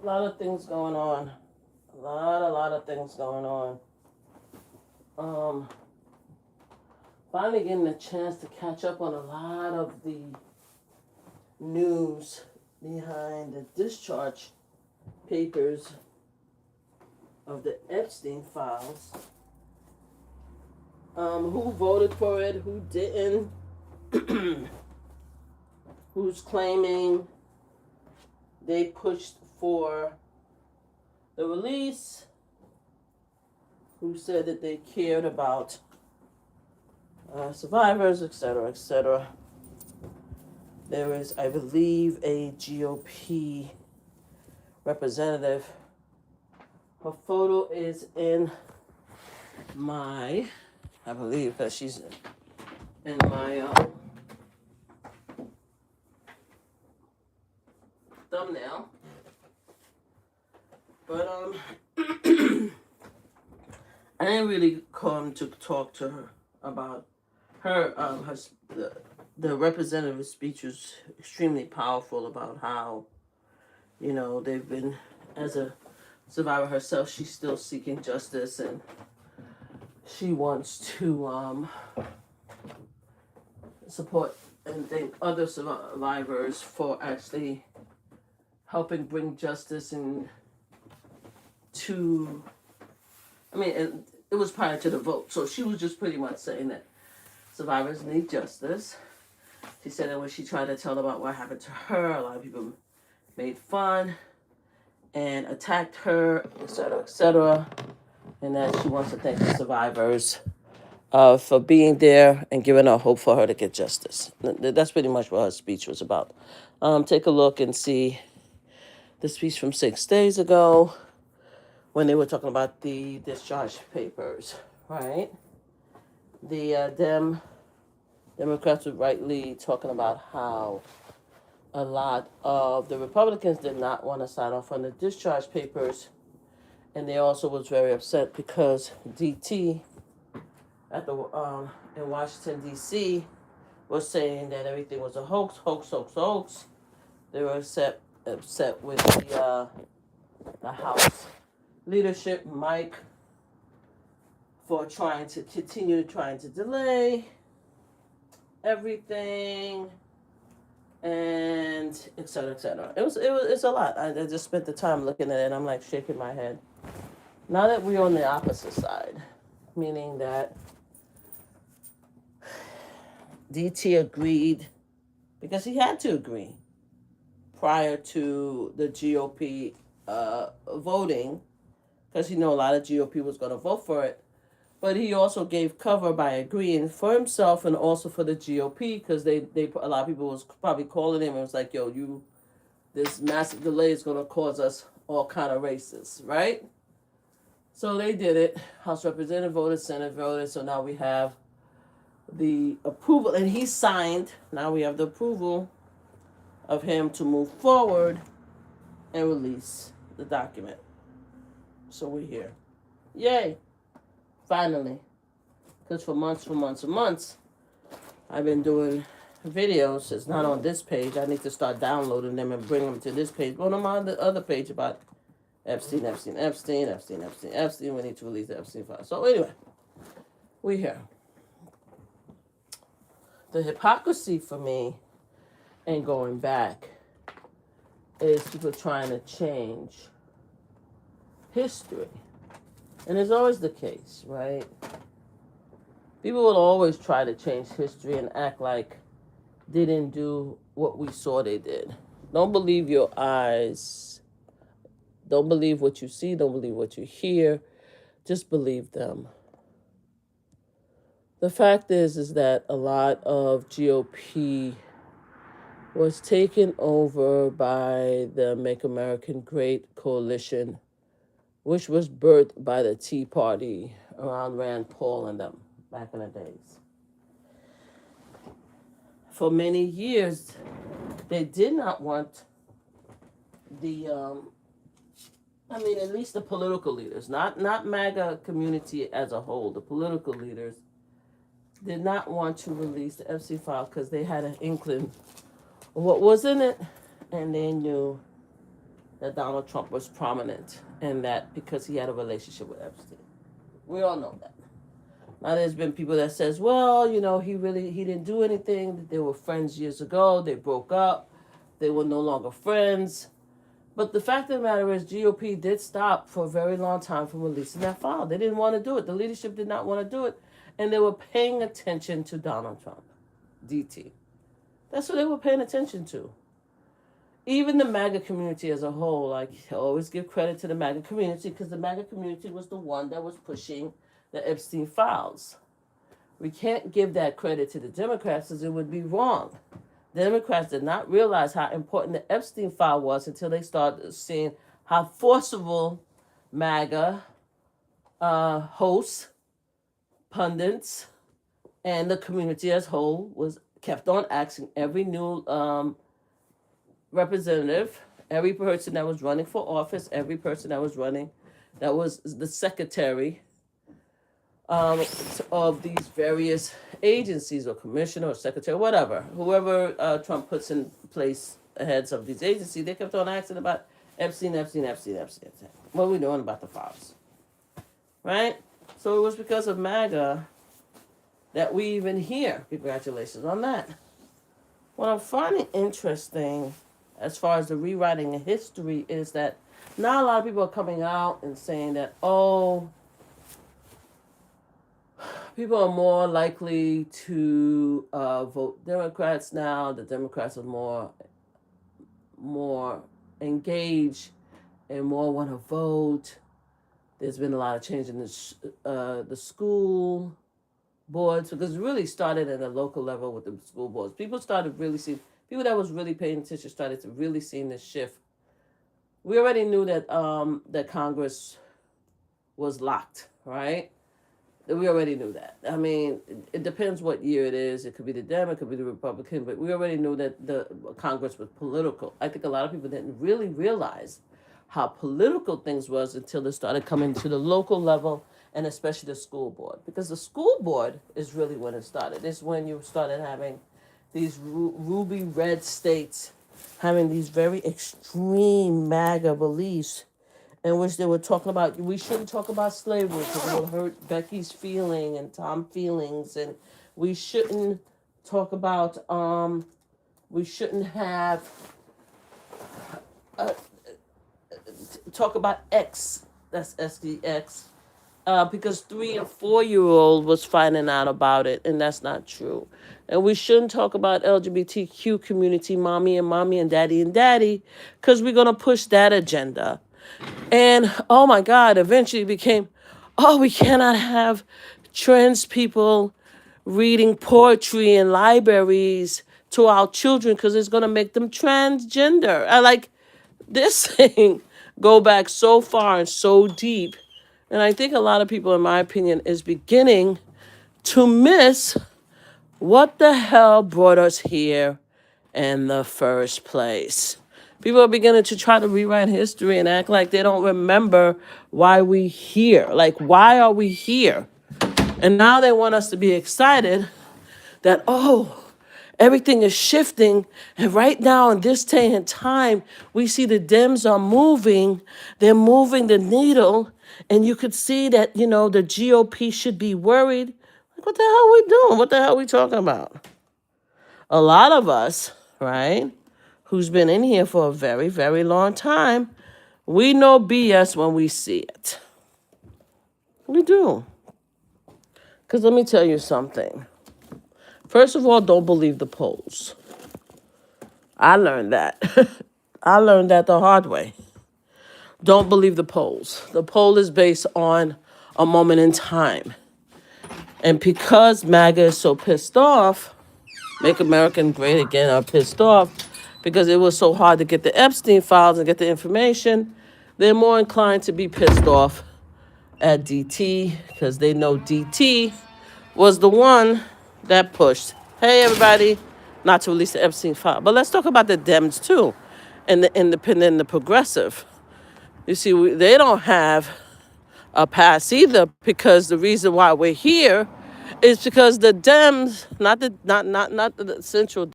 lot of things going on. A lot of things going on. Um, Finally getting a chance to catch up on a lot of the news behind the discharge papers of the Epstein Files. Who voted for it? Who didn't? Who's claiming they pushed for the release? Who said that they cared about survivors, etc., etc. There is, I believe, a GOP representative. Her photo is in my, I believe that she's in my thumbnail. But I didn't really come to talk to her about her. The representative's speech was extremely powerful about how, they've been, as a survivor herself, she's still seeking justice, and she wants to support and thank other survivors for actually helping bring justice and to, and it was prior to the vote, so she was just pretty much saying that survivors need justice. She said that when she tried to tell about what happened to her, a lot of people made fun and attacked her, etc., and that she wants to thank the survivors for being there and giving her hope for her to get justice. That's pretty much what her speech was about. Take a look and see the speech from 6 days ago when they were talking about the discharge papers, right? The Democrats were rightly talking about how a lot of the Republicans did not want to sign off on the discharge papers, and they also was very upset because DT at the in Washington D.C. was saying that everything was a hoax. They were upset with the House leadership, Mike, for trying to delay everything, and etc. It's a lot. I just spent the time looking at it, and I'm like shaking my head. Now that we're on the opposite side, meaning that DT agreed because he had to agree prior to the GOP voting, because a lot of GOP was going to vote for it. But he also gave cover by agreeing for himself and also for the GOP, because they a lot of people was probably calling him and was like, "Yo, this massive delay is going to cause us all kind of races, right?" So they did it. House Representative voted, Senate voted. So now we have the approval, and he signed. Now we have the approval of him to move forward and release the document. So we're here. Yay! Finally. Because for months, I've been doing videos. It's not on this page. I need to start downloading them and bring them to this page. But I'm on the other page about Epstein. We need to release the Epstein Files. So anyway, we're here. The hypocrisy for me and going back is people trying to change history. And it's always the case, right? People will always try to change history and act like they didn't do what we saw they did. Don't believe your eyes. Don't believe what you see. Don't believe what you hear. Just believe them. The fact is that a lot of GOP was taken over by the Make America Great coalition, which was birthed by the Tea Party around Rand Paul and them back in the days. For many years, they did not want the, at least the political leaders, not MAGA community as a whole, the political leaders did not want to release the Epstein file because they had an inkling of what was in it, and they knew that Donald Trump was prominent in that because he had a relationship with Epstein. We all know that. Now there's been people that says, well, he didn't do anything. They were friends years ago. They broke up. They were no longer friends. But the fact of the matter is, GOP did stop for a very long time from releasing that file. They didn't want to do it. The leadership did not want to do it. And they were paying attention to Donald Trump, DT. That's what they were paying attention to. Even the MAGA community as a whole, I always give credit to the MAGA community because the MAGA community was the one that was pushing the Epstein Files. We can't give that credit to the Democrats because it would be wrong. The Democrats did not realize how important the Epstein file was until they started seeing how forcible MAGA hosts, pundits, and the community as a whole was kept on asking every new representative, every person that was running for office, every person that was running, that was the secretary of these various agencies or commissioner or secretary, whatever, whoever Trump puts in place heads of these agencies, they kept on asking about Epstein. What are we doing about the files? Right? So it was because of MAGA that we even hear. Congratulations on that. What I'm finding interesting as far as the rewriting of history is that now a lot of people are coming out and saying that, people are more likely to vote Democrats now. The Democrats are more engaged and more want to vote. There's been a lot of change in the school boards because it really started at a local level with the school boards. People that was really paying attention started to really seeing this shift. We already knew that that Congress was locked, right? We already knew that. I mean, it depends what year it is. It could be the Dem, it could be the Republican, but we already knew that the Congress was political. I think a lot of people didn't really realize how political things was until it started coming to the local level and especially the school board. Because the school board is really when it started. It's when you started having these ruby red states having these very extreme MAGA beliefs in which they were talking about, we shouldn't talk about slavery because it will hurt Becky's feeling and Tom's feelings, and we shouldn't talk about, we shouldn't have, talk about X, that's SDX, because 3 and 4-year-old was finding out about it, and that's not true. And we shouldn't talk about LGBTQ community, mommy and daddy, because we're going to push that agenda. And, oh my God, eventually it became, we cannot have trans people reading poetry in libraries to our children because it's going to make them transgender. I like this thing go back so far and so deep. And I think a lot of people, in my opinion, is beginning to miss what the hell brought us here in the first place. People are beginning to try to rewrite history and act like they don't remember why we here. Like, why are we here? And now they want us to be excited that, everything is shifting. And right now in this day and time, we see the Dems are moving. They're moving the needle. And you could see that, the GOP should be worried. Like, what the hell are we doing? What the hell are we talking about? A lot of us, right, who's been in here for a very, very long time, we know BS when we see it. We do. Because let me tell you something. First of all, don't believe the polls. I learned that. I learned that the hard way. Don't believe the polls. The poll is based on a moment in time. And because MAGA is so pissed off, Make America Great Again are pissed off because it was so hard to get the Epstein files and get the information, they're more inclined to be pissed off at DT because they know DT was the one that pushed, hey, everybody, not to release the Epstein file. But let's talk about the Dems, too, and the independent and the progressive. You see, they don't have a pass either because the reason why we're here is because the Dems, not the central